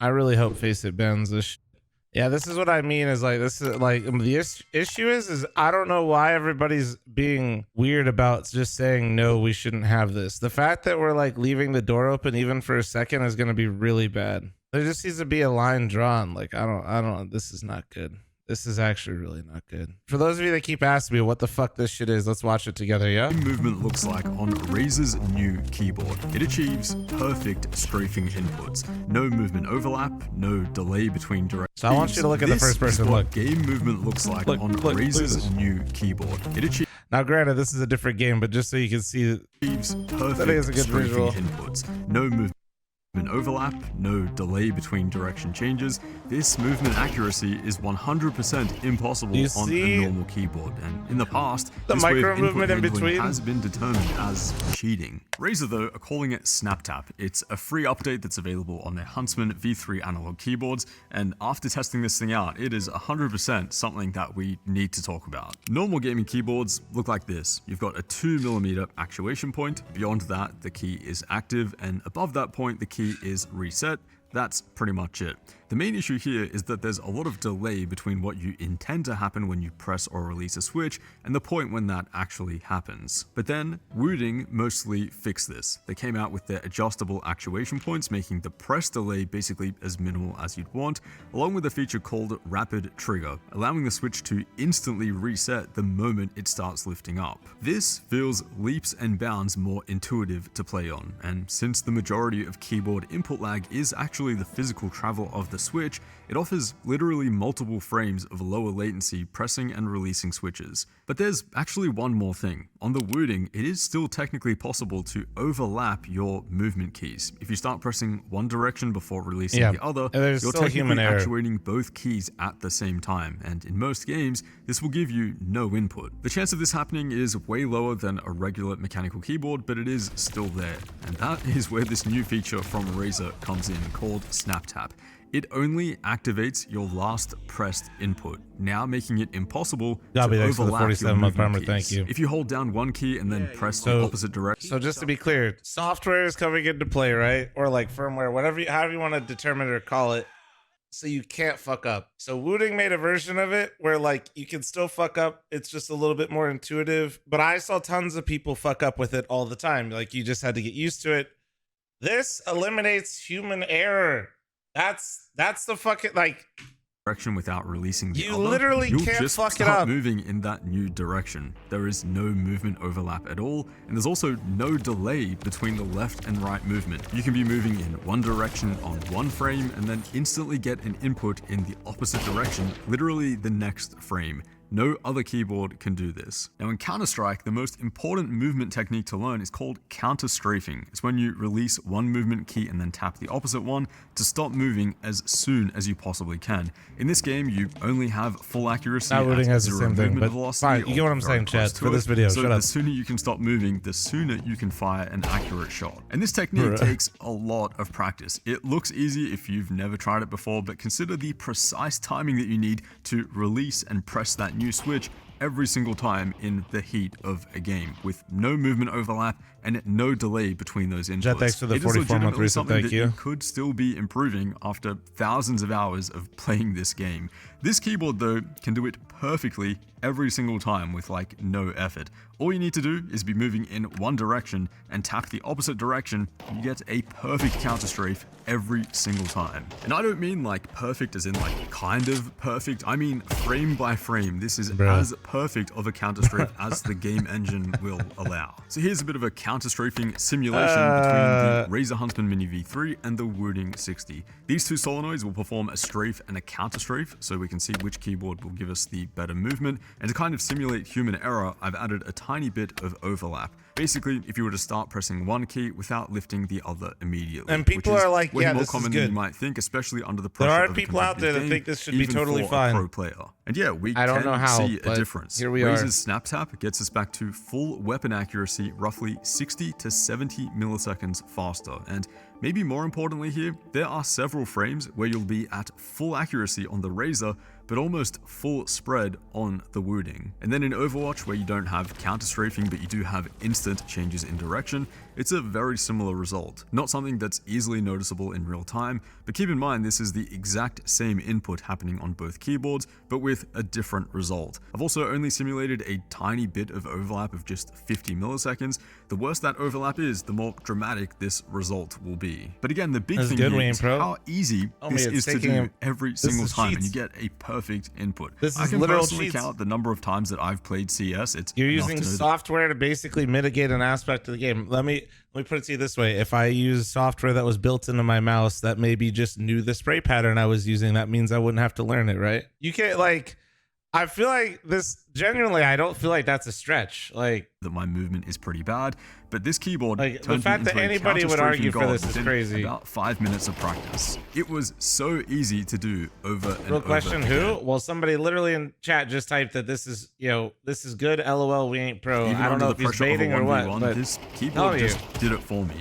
I really hope Faceit bans this. Yeah, this is what I mean. Is like this is like the issue is I don't know why everybody's being weird about just saying no, we shouldn't have this. The fact that we're like leaving the door open even for a second is going to be really bad. There just needs to be a line drawn. Like I don't. This is not good. This is actually really not good. For those of you that keep asking me what the fuck this shit is, let's watch it together, yeah? Movement looks like on Razer's new keyboard. It achieves perfect strafing inputs. No movement overlap, no delay between directions. So I want you to look at the first person. Look. Game movement looks like on Razer's new keyboard. It achieves. Now, granted, this is a different game, but just so you can see, perfect that is a good visual. Inputs. No movement overlap, no delay between direction changes. This movement accuracy is 100% impossible on a normal keyboard, and in the past, the this micro way of movement in between has been determined as cheating. Razer, though, are calling it SnapTap. It's a free update that's available on their Huntsman V3 analog keyboards, and after testing this thing out, it is 100% something that we need to talk about. Normal gaming keyboards look like this. You've got a 2mm actuation point. Beyond that, the key is active, and above that point, the key is reset. That's pretty much it. The main issue here is that there's a lot of delay between what you intend to happen when you press or release a switch and the point when that actually happens. But then, Wooding mostly fixed this. They came out with their adjustable actuation points, making the press delay basically as minimal as you'd want, along with a feature called Rapid Trigger, allowing the switch to instantly reset the moment it starts lifting up. This feels leaps and bounds more intuitive to play on, and since the majority of keyboard input lag is actually the physical travel of the switch, it offers literally multiple frames of lower latency pressing and releasing switches. But there's actually one more thing. On the Wooding, it is still technically possible to overlap your movement keys. If you start pressing one direction before releasing the other, you're technically actuating both keys at the same time, and in most games, this will give you no input. The chance of this happening is way lower than a regular mechanical keyboard, but it is still there, and that is where this new feature from Razer comes in, called SnapTap. It only activates your last pressed input, now making it impossible to overlap your movement keys. Thank you. If you hold down one key and then press the opposite direction. So just to be clear, software is coming into play, right? Or like firmware, however you want to determine or call it, so you can't fuck up. So Wooding made a version of it where like you can still fuck up. It's just a little bit more intuitive, but I saw tons of people fuck up with it all the time. Like you just had to get used to it. This eliminates human error. That's the fucking like direction without releasing the other. You literally can't just fuck it start up. Moving in that new direction. There is no movement overlap at all, and there's also no delay between the left and right movement. You can be moving in one direction on one frame and then instantly get an input in the opposite direction, literally the next frame. No other keyboard can do this. Now in Counter-Strike, the most important movement technique to learn is called counter-strafing. It's when you release one movement key and then tap the opposite one to stop moving as soon as you possibly can. In this game, you only have full accuracy at has the zero same thing, movement but velocity. fine, you get what I'm saying, Chad, for this video. So Shut up. the sooner you can stop moving, the sooner you can fire an accurate shot. And this technique takes a lot of practice. It looks easy if you've never tried it before, but consider the precise timing that you need to release and press that new switch every single time in the heat of a game, with no movement overlap and no delay between those inputs. Jet, thanks for the 44-month reset, thank you. Could still be improving after thousands of hours of playing this game. This keyboard, though, can do it perfectly every single time with like no effort. All you need to do is be moving in one direction and tap the opposite direction, and you get a perfect counter strafe every single time. And I don't mean like perfect as in like kind of perfect, I mean frame by frame. This is as perfect of a counter strafe as the game engine will allow. So here's a bit of a counter strafing simulation between the Razer Huntsman Mini V3 and the Wooding 60. These two solenoids will perform a strafe and a counter strafe, so we can see which keyboard will give us the better movement. And to kind of simulate human error, I've added a tiny bit of overlap. Basically, if you were to start pressing one key without lifting the other immediately. And people are like, yeah, more this common is good. Than you might think, especially under the pressure there are of people out there that think this should be totally for fine. A pro player. And yeah, we I don't know how, see a but difference. Here we Razer's SnapTap gets us back to full weapon accuracy, roughly 60 to 70 milliseconds faster. And maybe more importantly here, there are several frames where you'll be at full accuracy on the Razer, but almost full spread on the Wooding. And then in Overwatch, where you don't have counter strafing, but you do have instant changes in direction, it's a very similar result. Not something that's easily noticeable in real time, but keep in mind this is the exact same input happening on both keyboards, but with a different result. I've also only simulated a tiny bit of overlap of just 50 milliseconds. The worse that overlap is, the more dramatic this result will be. But again, the big thing here is how easy this is to do every single time, and you get a perfect input. I can personally count the number of times that I've played CS. You're using software to basically mitigate an aspect of the game. Let me put it to you this way. If I use software that was built into my mouse that maybe just knew the spray pattern I was using, that means I wouldn't have to learn it, right? You can't, like, I feel like this, genuinely, I don't feel like that's a stretch. Like, that my movement is pretty bad, but this keyboard, like, the fact that anybody would argue for this is crazy. About 5 minutes of practice. It was so easy to do over and Real over question, again. who? Well, somebody literally in chat just typed that this is, you know, this is good. LOL, we ain't pro. Even I don't know if he's baiting or what, but this keyboard just did it for me.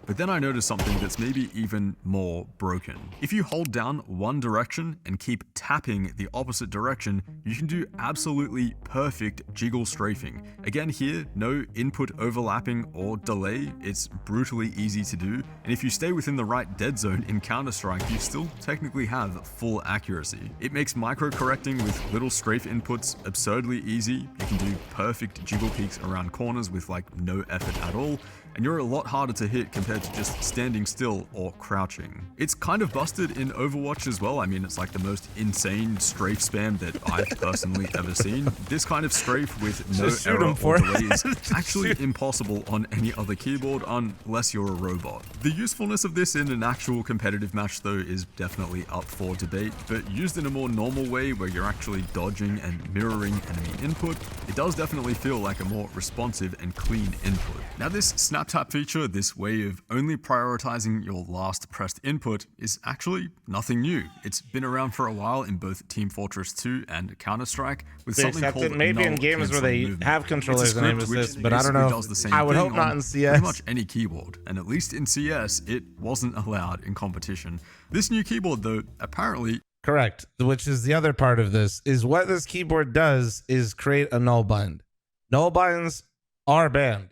But then I noticed something that's maybe even more broken. If you hold down one direction and keep tapping the opposite direction, you can do absolutely perfect jiggle strafing. Again here, no input overlapping or delay, it's brutally easy to do. And if you stay within the right dead zone in Counter-Strike, you still technically have full accuracy. It makes micro-correcting with little strafe inputs absurdly easy. You can do perfect jiggle peeks around corners with like no effort at all. And you're a lot harder to hit compared to just standing still or crouching. It's kind of busted in Overwatch as well. I mean, it's like the most insane strafe spam that I've personally ever seen. This kind of strafe with no error or delay is actually impossible on any other keyboard unless you're a robot. The usefulness of this in an actual competitive match though is definitely up for debate, but used in a more normal way where you're actually dodging and mirroring enemy input, it does definitely feel like a more responsive and clean input. Now this snap tap feature, this way of only prioritizing your last pressed input, is actually nothing new. It's been around for a while in both Team Fortress 2 and Counter-Strike with something called maybe null in games where they movement. have controllers and aim assist, but I don't know. Does the same I would thing hope not on in CS. Pretty much any keyboard, and at least in CS, it wasn't allowed in competition. This new keyboard though, apparently correct, which is the other part of this, is what this keyboard does is create a null bind. Null binds are banned.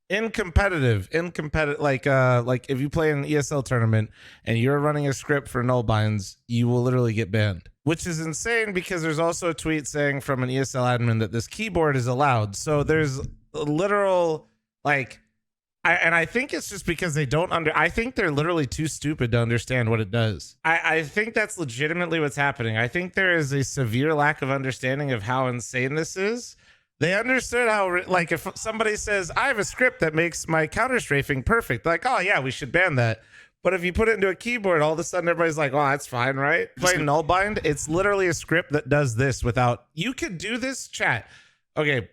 In competitive, like if you play an ESL tournament and you're running a script for null binds, you will literally get banned, which is insane because there's also a tweet saying from an ESL admin that this keyboard is allowed. So there's a literal, like, I think it's just because they don't I think they're literally too stupid to understand what it does. I think that's legitimately what's happening. I think there is a severe lack of understanding of how insane this is. They understood how, like, if somebody says, I have a script that makes my counter strafing perfect, like, oh yeah, we should ban that. But if you put it into a keyboard, all of a sudden everybody's like, oh, that's fine, right? Playing null bind, it's literally a script that does this without, you could do this, chat. Okay,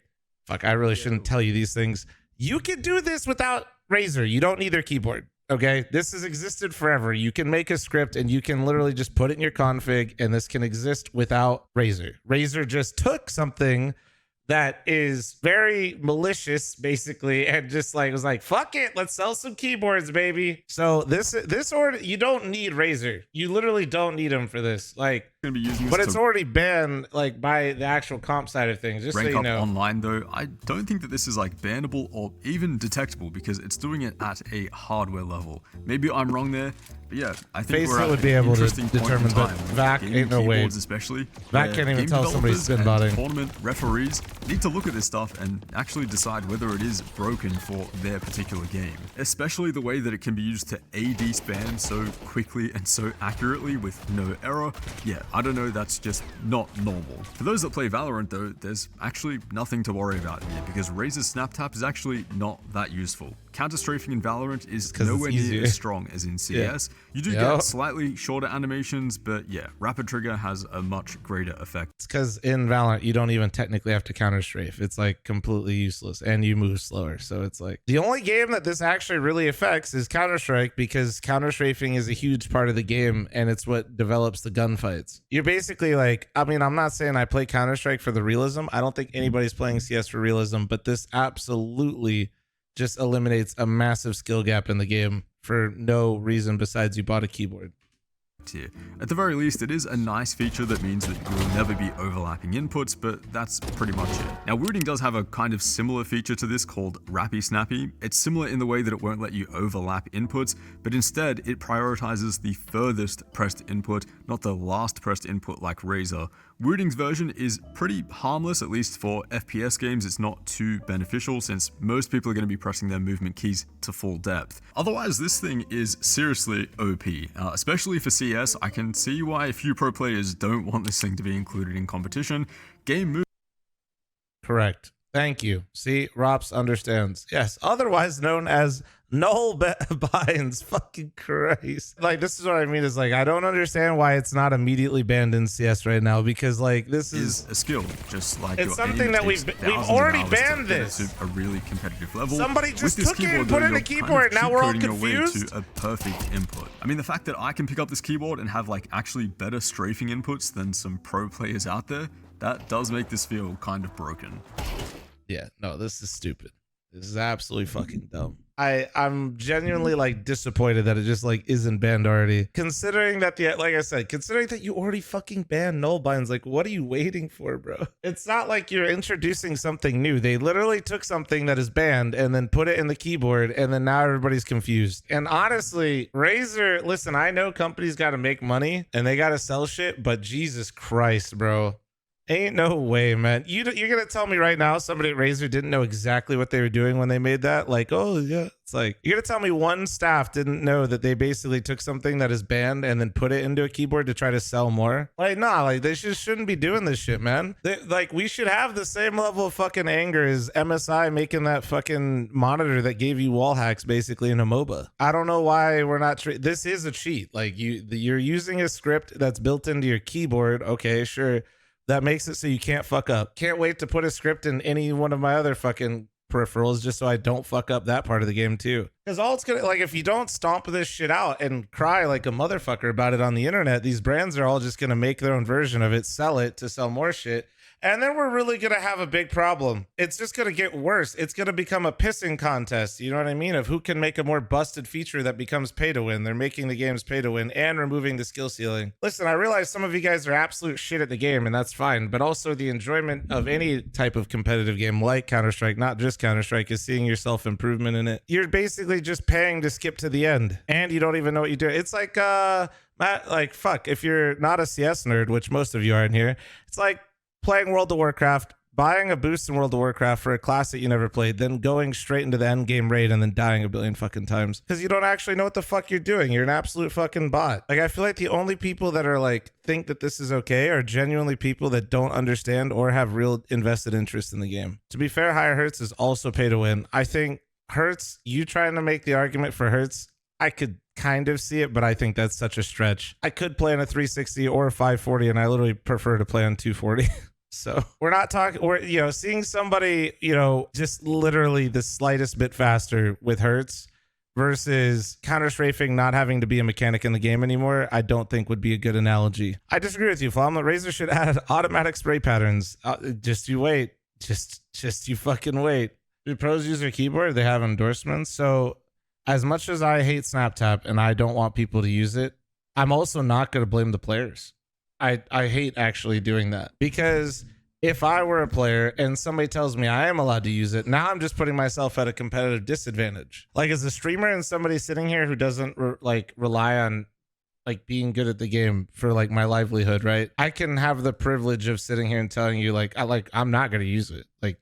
fuck, I really shouldn't tell you these things. You could do this without Razer. You don't need their keyboard. Okay, this has existed forever. You can make a script and you can literally just put it in your config, and this can exist without Razer. Razer just took something that is very malicious basically and just like was like, fuck it, let's sell some keyboards, baby. So this order, you don't need Razer. You literally don't need them for this. Like, gonna be using this, but it's already banned like by the actual comp side of things, just so you know. Online though, I don't think that this is like bannable or even detectable because it's doing it at a hardware level. Maybe I'm wrong there, but yeah, I think we're at would be able to interesting point determine, in but time. VAC ain't no way. Especially VAC can't even tell somebody's spin botting. Tournament referees need to look at this stuff and actually decide whether it is broken for their particular game. Especially the way that it can be used to AD spam so quickly and so accurately with no error. Yeah, I don't know, that's just not normal. For those that play Valorant though, there's actually nothing to worry about here because Razer's snap tap is actually not that useful. Counter strafing in Valorant is nowhere near as strong as in CS. Yeah. You do get slightly shorter animations, but yeah, rapid trigger has a much greater effect. It's because in Valorant, you don't even technically have to counter strafe. It's like completely useless and you move slower. So it's like the only game that this actually really affects is Counter-Strike because counter strafing is a huge part of the game and it's what develops the gunfights. You're basically like, I mean, I'm not saying I play Counter-Strike for the realism. I don't think anybody's playing CS for realism, but this absolutely just eliminates a massive skill gap in the game for no reason besides you bought a keyboard. here. At the very least, it is a nice feature that means that you will never be overlapping inputs, but that's pretty much it. Now, rooting does have a kind of similar feature to this called Rappy Snappy. It's similar in the way that it won't let you overlap inputs, but instead it prioritizes the furthest pressed input, not the last pressed input like Razer. Rooting's version is pretty harmless, at least for FPS games. It's not too beneficial since most people are going to be pressing their movement keys to full depth. Otherwise, this thing is seriously OP, especially for CS. I can see why a few pro players don't want this thing to be included in competition. Game move. Correct. Thank you. See, Rops understands. Yes, otherwise known as null binds. Fucking Christ. Like, this is what I mean is like, I don't understand why it's not immediately banned in CS right now, because like this is a skill, just like it's something that we've already banned this to a really competitive level. Somebody just took it and put it in the keyboard. Now we're all confused. To a perfect input. I mean, the fact that I can pick up this keyboard and have like actually better strafing inputs than some pro players out there, that does make this feel kind of broken. Yeah, no, this is stupid. This is absolutely fucking dumb. I'm genuinely like disappointed that it just like isn't banned already. Considering that like I said, considering that you already fucking banned null binds, like what are you waiting for, bro? It's not like you're introducing something new. They literally took something that is banned and then put it in the keyboard, and then now everybody's confused. And honestly, Razer, listen, I know companies got to make money and they got to sell shit, but Jesus Christ, bro. Ain't no way, man. You're gonna tell me right now somebody at Razer didn't know exactly what they were doing when they made that? Like, oh yeah, it's like you're gonna tell me one staff didn't know that they basically took something that is banned and then put it into a keyboard to try to sell more? Like, nah, like they just shouldn't be doing this shit, man. Like we should have the same level of fucking anger as MSI making that fucking monitor that gave you wall hacks basically in a MOBA. I don't know why we're not. This is a cheat. Like you're using a script that's built into your keyboard. Okay, sure. That makes it so you can't fuck up. Can't wait to put a script in any one of my other fucking peripherals just so I don't fuck up that part of the game too. Because all it's gonna, like, if you don't stomp this shit out and cry like a motherfucker about it on the internet, these brands are all just gonna make their own version of it, sell it to sell more shit. And then we're really going to have a big problem. It's just going to get worse. It's going to become a pissing contest. You know what I mean? Of who can make a more busted feature that becomes pay to win. They're making the games pay to win and removing the skill ceiling. Listen, I realize some of you guys are absolute shit at the game, and that's fine. But also the enjoyment of any type of competitive game like Counter-Strike, not just Counter-Strike, is seeing your self-improvement in it. You're basically just paying to skip to the end. And you don't even know what you do. It's like, Matt, like, fuck, if you're not a CS nerd, which most of you are in here, it's like playing World of Warcraft, buying a boost in World of Warcraft for a class that you never played, then going straight into the end game raid and then dying a billion fucking times because you don't actually know what the fuck you're doing. You're an absolute fucking bot. Like, I feel like the only people that are like think that this is okay are genuinely people that don't understand or have real invested interest in the game. To be fair, higher Hertz is also pay to win. I think Hertz, you trying to make the argument for Hertz, I could kind of see it, but I think that's such a stretch. I could play on a 360 or a 540, and I literally prefer to play on 240. So we're not talking, we're, you know, seeing somebody, you know, just literally the slightest bit faster with Hertz versus counter strafing not having to be a mechanic in the game anymore, I don't think would be a good analogy. I disagree with you, fl0m. Razer should add automatic spray patterns. Just you wait. Just you fucking wait. Do pros use their keyboard? They have endorsements. So as much as I hate SnapTap and I don't want people to use it, I'm also not going to blame the players. I hate actually doing that, because if I were a player and somebody tells me I am allowed to use it, now I'm just putting myself at a competitive disadvantage. Like, as a streamer and somebody sitting here who doesn't rely on like being good at the game for like my livelihood, right? I can have the privilege of sitting here and telling you I'm not going to use it. Like,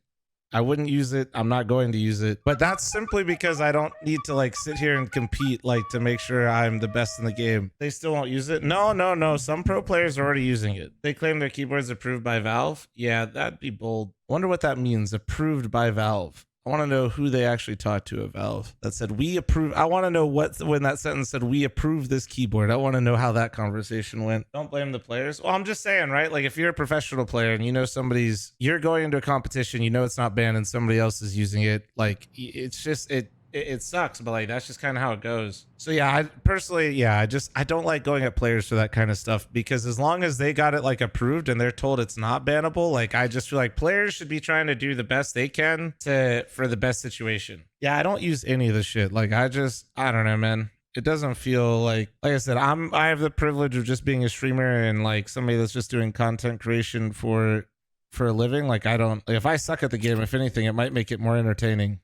I wouldn't use it. I'm not going to use it. But that's simply because I don't need to like sit here and compete like to make sure I'm the best in the game. They still won't use it. No. Some pro players are already using it. They claim their keyboard's approved by Valve. Yeah, that'd be bold. Wonder what that means. Approved by Valve. I want to know who they actually talked to at Valve that said we approve. I want to know when that sentence said we approve this keyboard. I want to know how that conversation went. Don't blame the players. Well, I'm just saying, right? Like, if you're a professional player and you know you're going into a competition, you know it's not banned and somebody else is using it. Like, it's just it sucks, but like that's just kind of how it goes. So yeah, I personally, I don't like going at players for that kind of stuff, because as long as they got it like approved and they're told it's not bannable, like I just feel like players should be trying to do the best they can for the best situation. Yeah, I don't use any of this shit. Like I don't know, man. it doesn't feel like I said, I have the privilege of just being a streamer and like somebody that's just doing content creation for a living. Like I don't, if I suck at the game, if anything, it might make it more entertaining.